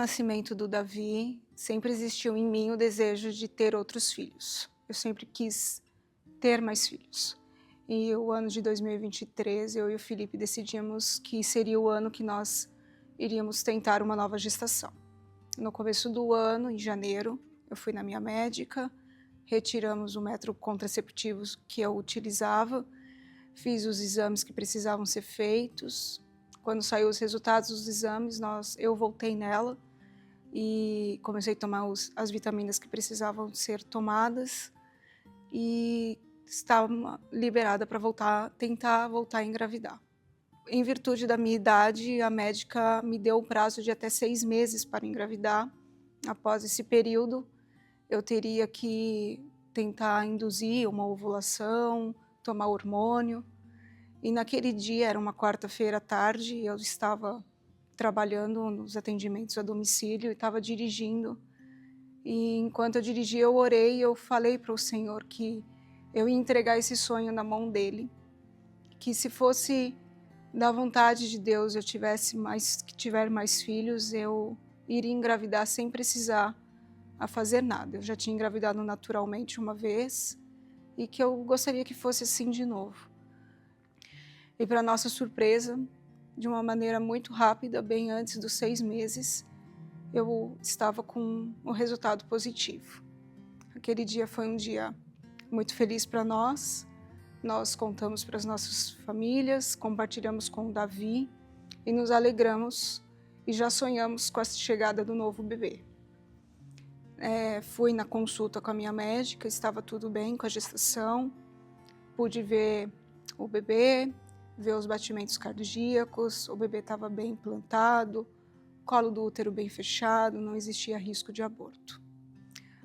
nascimento do Davi, sempre existiu em mim o desejo de ter outros filhos. Eu sempre quis ter mais filhos. E o ano de 2023, eu e o Felipe decidimos que seria o ano que nós iríamos tentar uma nova gestação. No começo do ano, em janeiro, eu fui na minha médica, retiramos o método contraceptivo que eu utilizava, fiz os exames que precisavam ser feitos. Quando saiu os resultados dos exames, eu voltei nela e comecei a tomar as vitaminas que precisavam ser tomadas e estava liberada para tentar voltar a engravidar. Em virtude da minha idade, a médica me deu um prazo de até 6 meses para engravidar. Após esse período, eu teria que tentar induzir uma ovulação, tomar hormônio. E naquele dia, era uma quarta-feira à tarde, eu estava trabalhando nos atendimentos a domicílio e estava dirigindo. E enquanto eu dirigia, eu orei e eu falei para o Senhor que eu ia entregar esse sonho na mão dele. Que se fosse da vontade de Deus, eu tiver mais filhos, eu iria engravidar sem precisar fazer nada. Eu já tinha engravidado naturalmente uma vez e que eu gostaria que fosse assim de novo. E para nossa surpresa, de uma maneira muito rápida, bem antes dos 6 meses, eu estava com o resultado positivo. Aquele dia foi um dia muito feliz para nós. Nós contamos para as nossas famílias, compartilhamos com o Davi e nos alegramos e já sonhamos com a chegada do novo bebê. Fui na consulta com a minha médica, estava tudo bem com a gestação, pude ver o bebê, ver os batimentos cardíacos, o bebê estava bem implantado, colo do útero bem fechado, não existia risco de aborto.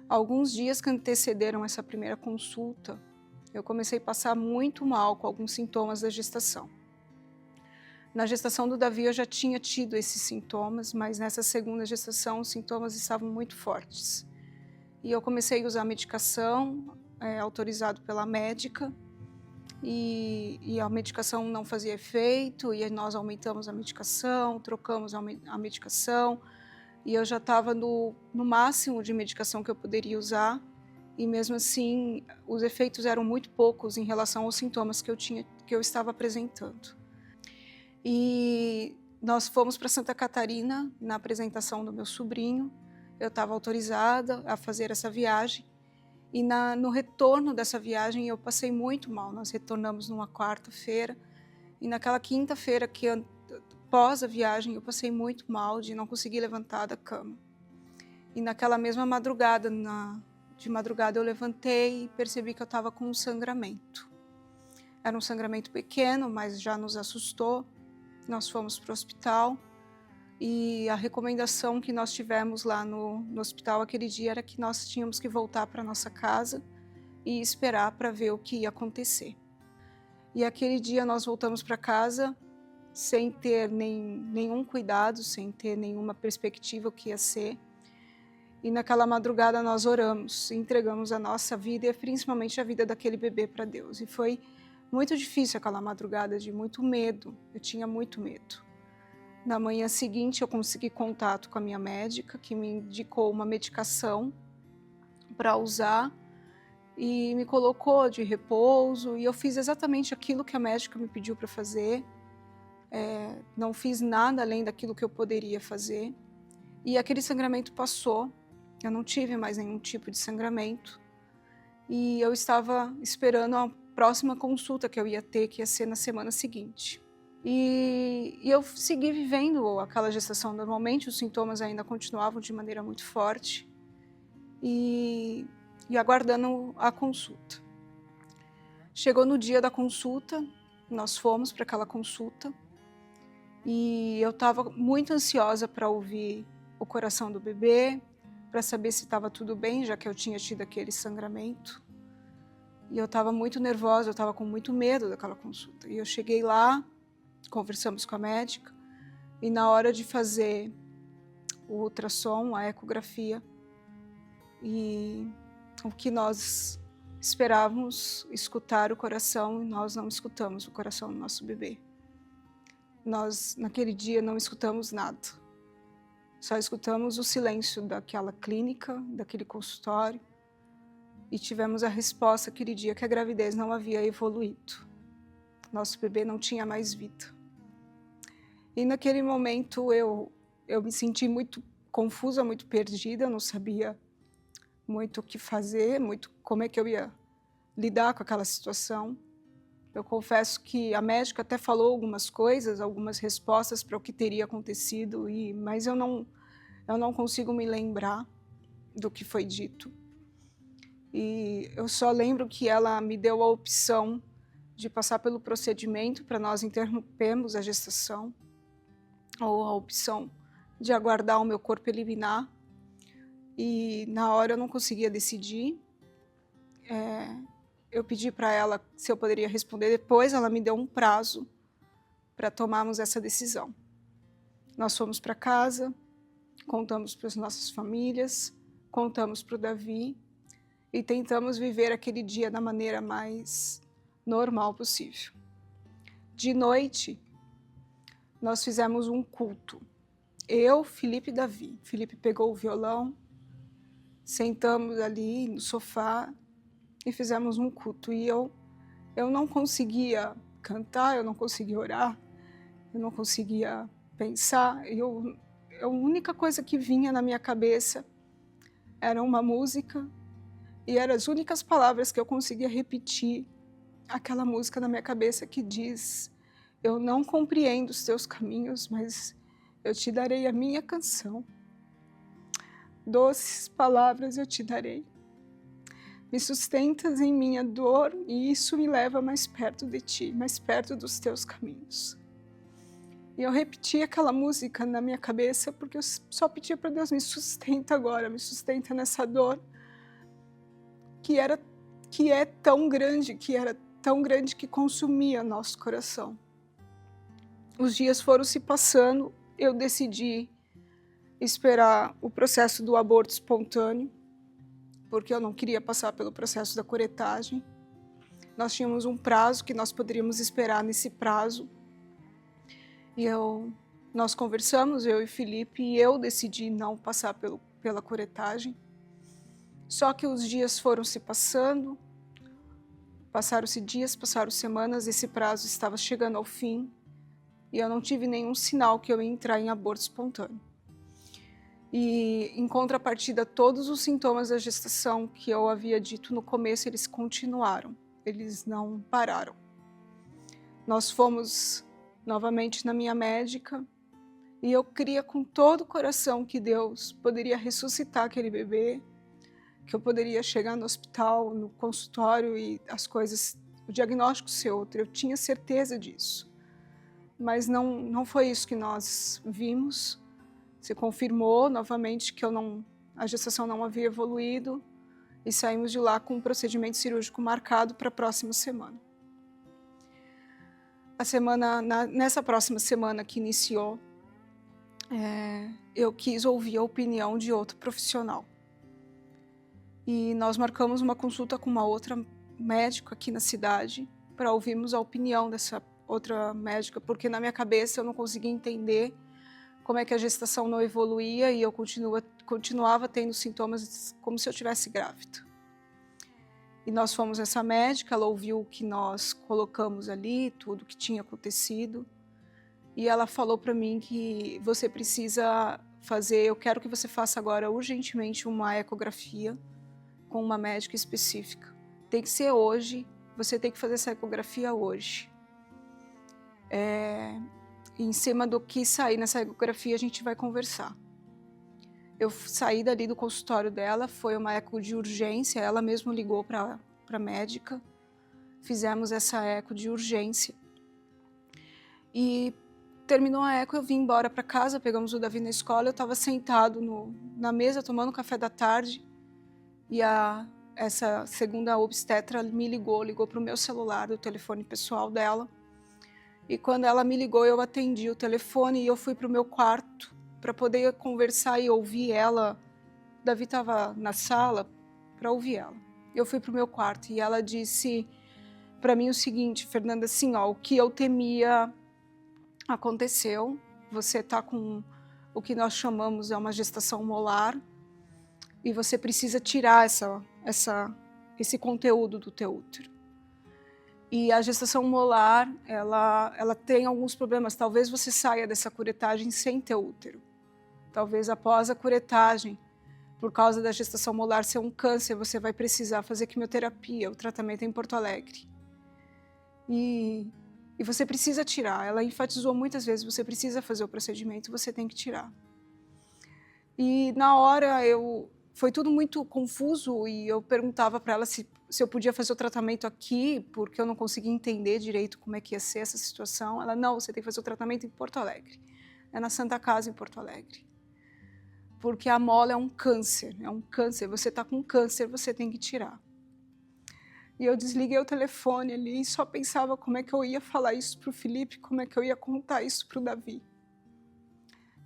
Alguns dias que antecederam essa primeira consulta, eu comecei a passar muito mal com alguns sintomas da gestação. Na gestação do Davi eu já tinha tido esses sintomas, mas nessa segunda gestação os sintomas estavam muito fortes. E eu comecei a usar medicação autorizado pela médica, e a medicação não fazia efeito, e nós aumentamos a medicação, trocamos a medicação, e eu já estava no máximo de medicação que eu poderia usar, e mesmo assim os efeitos eram muito poucos em relação aos sintomas que eu estava apresentando. E nós fomos para Santa Catarina na apresentação do meu sobrinho, eu estava autorizada a fazer essa viagem, e no retorno dessa viagem eu passei muito mal. Nós retornamos numa quarta-feira, e naquela quinta-feira após a viagem eu passei muito mal de não conseguir levantar da cama. E naquela mesma madrugada, de madrugada eu levantei e percebi que eu estava com um sangramento. Era um sangramento pequeno, mas já nos assustou. Nós fomos para o hospital e a recomendação que nós tivemos lá no hospital aquele dia era que nós tínhamos que voltar para nossa casa e esperar para ver o que ia acontecer. E aquele dia nós voltamos para casa sem ter nenhum cuidado, sem ter nenhuma perspectiva o que ia ser. E naquela madrugada nós oramos, entregamos a nossa vida e principalmente a vida daquele bebê para Deus. E foi muito difícil aquela madrugada, de muito medo, eu tinha muito medo. Na manhã seguinte eu consegui contato com a minha médica, que me indicou uma medicação para usar e me colocou de repouso, e eu fiz exatamente aquilo que a médica me pediu para fazer. Não fiz nada além daquilo que eu poderia fazer. E aquele sangramento passou, eu não tive mais nenhum tipo de sangramento. E eu estava esperando a próxima consulta que eu ia ter, que ia ser na semana seguinte. E eu segui vivendo aquela gestação normalmente, os sintomas ainda continuavam de maneira muito forte. E aguardando a consulta. Chegou no dia da consulta, nós fomos para aquela consulta. E eu estava muito ansiosa para ouvir o coração do bebê, para saber se estava tudo bem, já que eu tinha tido aquele sangramento. E eu estava muito nervosa, eu estava com muito medo daquela consulta. E eu cheguei lá, conversamos com a médica, e na hora de fazer o ultrassom, a ecografia, e o que nós esperávamos escutar o coração, e nós não escutamos o coração do nosso bebê. Nós, naquele dia, não escutamos nada. Só escutamos o silêncio daquela clínica, daquele consultório, e tivemos a resposta aquele dia que a gravidez não havia evoluído. Nosso bebê não tinha mais vida. E naquele momento eu me senti muito confusa, muito perdida, eu não sabia muito o que fazer, muito como é que eu ia lidar com aquela situação. Eu confesso que a médica até falou algumas coisas, algumas respostas para o que teria acontecido, mas eu não consigo me lembrar do que foi dito. E eu só lembro que ela me deu a opção de passar pelo procedimento para nós interrompermos a gestação, ou a opção de aguardar o meu corpo eliminar. E na hora eu não conseguia decidir. Eu pedi para ela se eu poderia responder depois, ela me deu um prazo para tomarmos essa decisão. Nós fomos para casa, contamos para as nossas famílias, contamos para o Davi e tentamos viver aquele dia da maneira mais normal possível. De noite, nós fizemos um culto. Eu, Felipe e Davi. Felipe pegou o violão, sentamos ali no sofá e fizemos um culto. E eu não conseguia cantar, eu não conseguia orar, eu não conseguia pensar. A única coisa que vinha na minha cabeça era uma música e eram as únicas palavras que eu conseguia repetir. Aquela música na minha cabeça que diz: eu não compreendo os teus caminhos, mas eu te darei a minha canção. Doces palavras eu te darei. Me sustentas em minha dor e isso me leva mais perto de ti, mais perto dos teus caminhos. E eu repeti aquela música na minha cabeça porque eu só pedia para Deus: me sustenta agora, me sustenta nessa dor que é tão grande, que consumia nosso coração. Os dias foram se passando, eu decidi esperar o processo do aborto espontâneo, porque eu não queria passar pelo processo da curetagem. Nós tínhamos um prazo que nós poderíamos esperar nesse prazo. E nós conversamos, eu e Felipe, e eu decidi não passar pela curetagem. Só que os dias foram se passando, passaram-se dias, passaram semanas, esse prazo estava chegando ao fim e eu não tive nenhum sinal que eu ia entrar em aborto espontâneo. E, em contrapartida, todos os sintomas da gestação que eu havia dito no começo, eles continuaram, eles não pararam. Nós fomos novamente na minha médica e eu cria com todo o coração que Deus poderia ressuscitar aquele bebê, que eu poderia chegar no hospital, no consultório e as coisas, o diagnóstico ser outro. Eu tinha certeza disso. Mas não foi isso que nós vimos. Se confirmou novamente que a gestação não havia evoluído e saímos de lá com um procedimento cirúrgico marcado para a próxima semana. Nessa próxima semana que iniciou, eu quis ouvir a opinião de outro profissional. E nós marcamos uma consulta com uma outra médica aqui na cidade para ouvirmos a opinião dessa outra médica, porque na minha cabeça eu não conseguia entender como é que a gestação não evoluía e eu continuava tendo sintomas como se eu estivesse grávida. E nós fomos nessa médica, ela ouviu o que nós colocamos ali, tudo que tinha acontecido, e ela falou para mim que você precisa fazer, eu quero que você faça agora urgentemente uma ecografia com uma médica específica. Tem que ser hoje, você tem que fazer essa ecografia hoje. Em cima do que sair nessa ecografia, a gente vai conversar. Eu saí dali do consultório dela, foi uma eco de urgência, ela mesma ligou para a médica, fizemos essa eco de urgência. E terminou a eco, eu vim embora para casa, pegamos o Davi na escola, eu estava sentado na mesa tomando café da tarde, e essa segunda obstetra me ligou para o meu celular, o telefone pessoal dela. E quando ela me ligou, eu atendi o telefone e eu fui para o meu quarto para poder conversar e ouvir ela. O Davi estava na sala para ouvir ela. Eu fui para o meu quarto e ela disse para mim o seguinte: Fernanda, assim, o que eu temia aconteceu. Você está com o que nós chamamos é uma gestação molar, e você precisa tirar esse conteúdo do teu útero. E a gestação molar, ela tem alguns problemas. Talvez você saia dessa curetagem sem teu útero. Talvez após a curetagem, por causa da gestação molar ser um câncer, você vai precisar fazer quimioterapia, o tratamento é em Porto Alegre. E você precisa tirar. Ela enfatizou muitas vezes, você precisa fazer o procedimento, você tem que tirar. E na hora foi tudo muito confuso e eu perguntava para ela se eu podia fazer o tratamento aqui, porque eu não conseguia entender direito como é que ia ser essa situação. Ela, não, você tem que fazer o tratamento em Porto Alegre. É na Santa Casa, em Porto Alegre. Porque a mola é um câncer, você está com câncer, você tem que tirar. E eu desliguei o telefone ali e só pensava como é que eu ia falar isso para o Felipe, como é que eu ia contar isso para o Davi.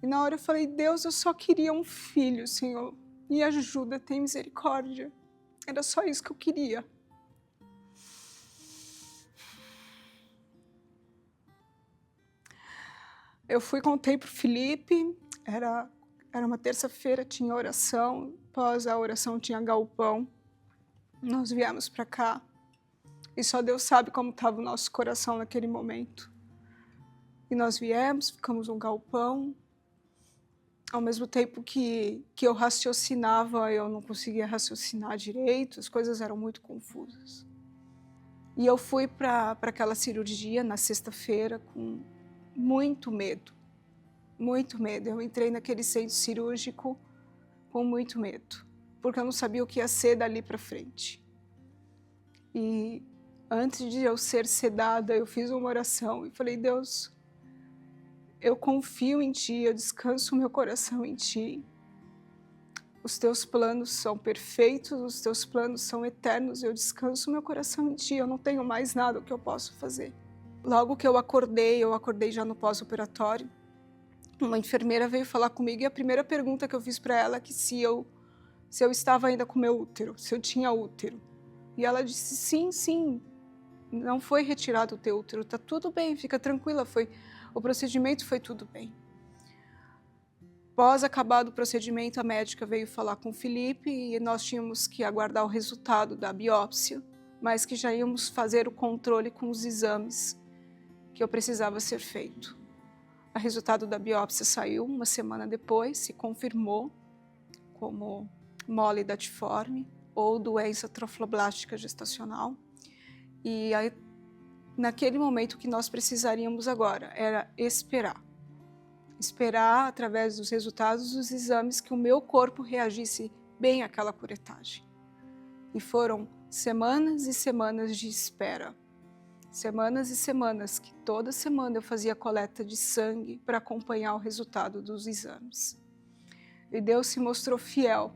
E na hora eu falei, Deus, eu só queria um filho, Senhor, me ajuda, tem misericórdia. Era só isso que eu queria. Eu contei para o Felipe, era uma terça-feira, tinha oração, após a oração tinha galpão. Nós viemos para cá e só Deus sabe como estava o nosso coração naquele momento. E nós viemos, ficamos num galpão. Ao mesmo tempo que eu raciocinava, eu não conseguia raciocinar direito, as coisas eram muito confusas. E eu fui para aquela cirurgia na sexta-feira com muito medo, muito medo. Eu entrei naquele centro cirúrgico com muito medo, porque eu não sabia o que ia ser dali para frente. E antes de eu ser sedada, eu fiz uma oração e falei, Deus, eu confio em Ti, eu descanso o meu coração em Ti. Os Teus planos são perfeitos, os Teus planos são eternos, eu descanso o meu coração em Ti, eu não tenho mais nada que eu possa fazer. Logo que eu acordei já no pós-operatório, uma enfermeira veio falar comigo e a primeira pergunta que eu fiz para ela é que se eu estava ainda com meu útero, se eu tinha útero. E ela disse, sim, não foi retirado o teu útero, tá tudo bem, fica tranquila, o procedimento foi tudo bem. Após acabado o procedimento, a médica veio falar com o Felipe e nós tínhamos que aguardar o resultado da biópsia, mas que já íamos fazer o controle com os exames que eu precisava ser feito. O resultado da biópsia saiu uma semana depois, se confirmou como mole datiforme ou doença trofoblástica gestacional. E aí, naquele momento, o que nós precisaríamos agora era esperar. Esperar, através dos resultados dos exames, que o meu corpo reagisse bem àquela curetagem. E foram semanas e semanas de espera. Semanas e semanas que toda semana eu fazia coleta de sangue para acompanhar o resultado dos exames. E Deus se mostrou fiel.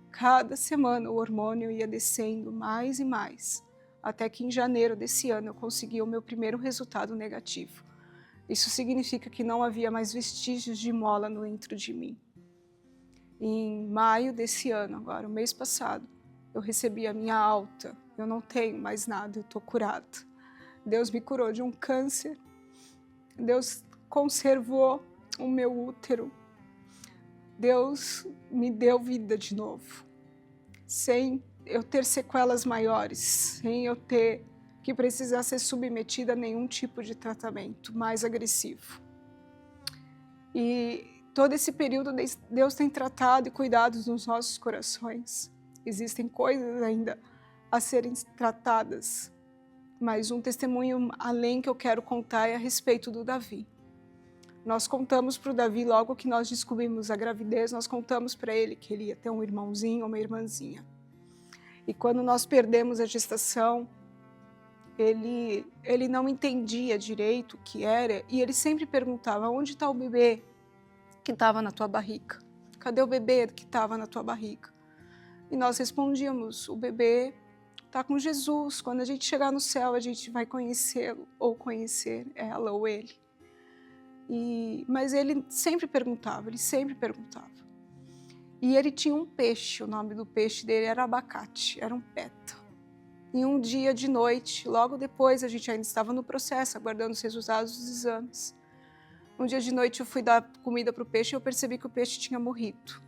Cada semana o hormônio ia descendo mais e mais, até que em janeiro desse ano eu consegui o meu primeiro resultado negativo. Isso significa que não havia mais vestígios de mola dentro de mim. Em maio desse ano, agora, o mês passado, eu recebi a minha alta. Eu não tenho mais nada, eu estou curada. Deus me curou de um câncer. Deus conservou o meu útero. Deus me deu vida de novo. Sem eu ter sequelas maiores, sem eu ter que precisar ser submetida a nenhum tipo de tratamento mais agressivo. E todo esse período Deus tem tratado e cuidado nos nossos corações. Existem coisas ainda a serem tratadas, mas um testemunho além que eu quero contar é a respeito do Davi. Nós contamos para o Davi, logo que nós descobrimos a gravidez, nós contamos para ele que ele ia ter um irmãozinho ou uma irmãzinha. E quando nós perdemos a gestação, ele não entendia direito o que era e ele sempre perguntava, onde está o bebê que estava na tua barriga? Cadê o bebê que estava na tua barriga? E nós respondíamos, o bebê está com Jesus, quando a gente chegar no céu a gente vai conhecê-lo ou conhecer ela ou ele. Mas ele sempre perguntava, E ele tinha um peixe, o nome do peixe dele era abacate, era um peta. E um dia de noite, logo depois, a gente ainda estava no processo, aguardando os resultados dos exames. Um dia de noite eu fui dar comida para o peixe e eu percebi que o peixe tinha morrido.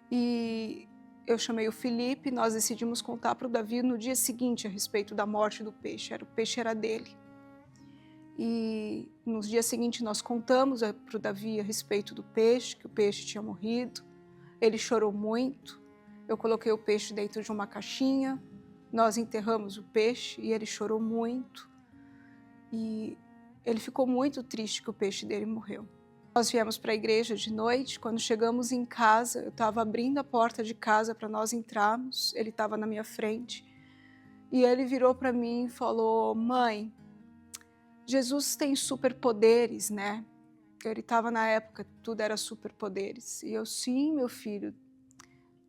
E eu chamei o Felipe, nós decidimos contar para o Davi no dia seguinte a respeito da morte do peixe. O peixe era dele. E no dia seguinte nós contamos para o Davi a respeito do peixe, que o peixe tinha morrido. Ele chorou muito. Eu coloquei o peixe dentro de uma caixinha. Nós enterramos o peixe e ele chorou muito. E ele ficou muito triste que o peixe dele morreu. Nós viemos para a igreja de noite. Quando chegamos em casa, eu estava abrindo a porta de casa para nós entrarmos. Ele estava na minha frente. E ele virou para mim e falou: mãe, Jesus tem superpoderes, né? Ele estava na época, tudo era superpoderes. E eu, sim, meu filho,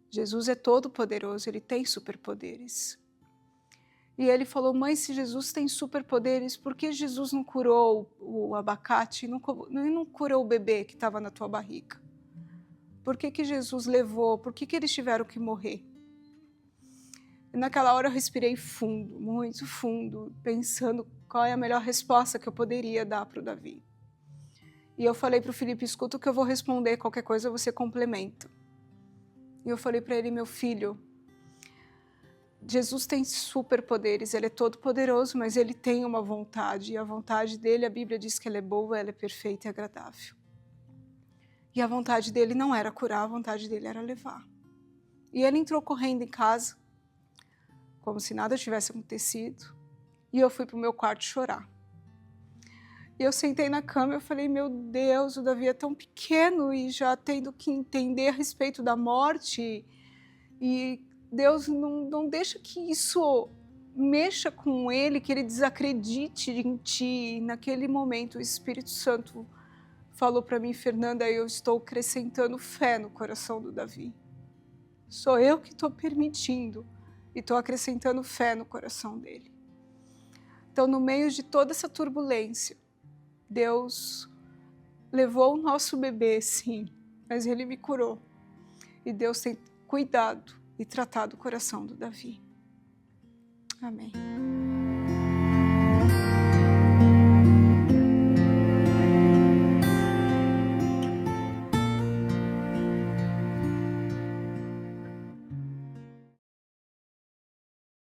Jesus é todo poderoso, ele tem superpoderes. E ele falou: mãe, se Jesus tem superpoderes, por que Jesus não curou o abacate e não curou o bebê que estava na tua barriga? Por que Jesus levou? Por que eles tiveram que morrer? E naquela hora eu respirei fundo, muito fundo, pensando qual é a melhor resposta que eu poderia dar para o Davi. E eu falei para o Felipe: escuta o que eu vou responder, qualquer coisa você complementa. E eu falei para ele: meu filho, Jesus tem superpoderes, ele é todo poderoso, mas ele tem uma vontade, e a vontade dele, a Bíblia diz que ela é boa, ela é perfeita e agradável. E a vontade dele não era curar, a vontade dele era levar. E ele entrou correndo em casa, como se nada tivesse acontecido, e eu fui para o meu quarto chorar. E eu sentei na cama e eu falei: meu Deus, o Davi é tão pequeno e já tendo que entender a respeito da morte, e Deus não deixa que isso mexa com ele, que ele desacredite em ti. E naquele momento o Espírito Santo falou para mim: Fernanda, eu estou acrescentando fé no coração do Davi. Sou eu que estou permitindo e estou acrescentando fé no coração dele. Então, no meio de toda essa turbulência, Deus levou o nosso bebê, sim, mas ele me curou. E Deus tem cuidado e tratado o coração do Davi. Amém.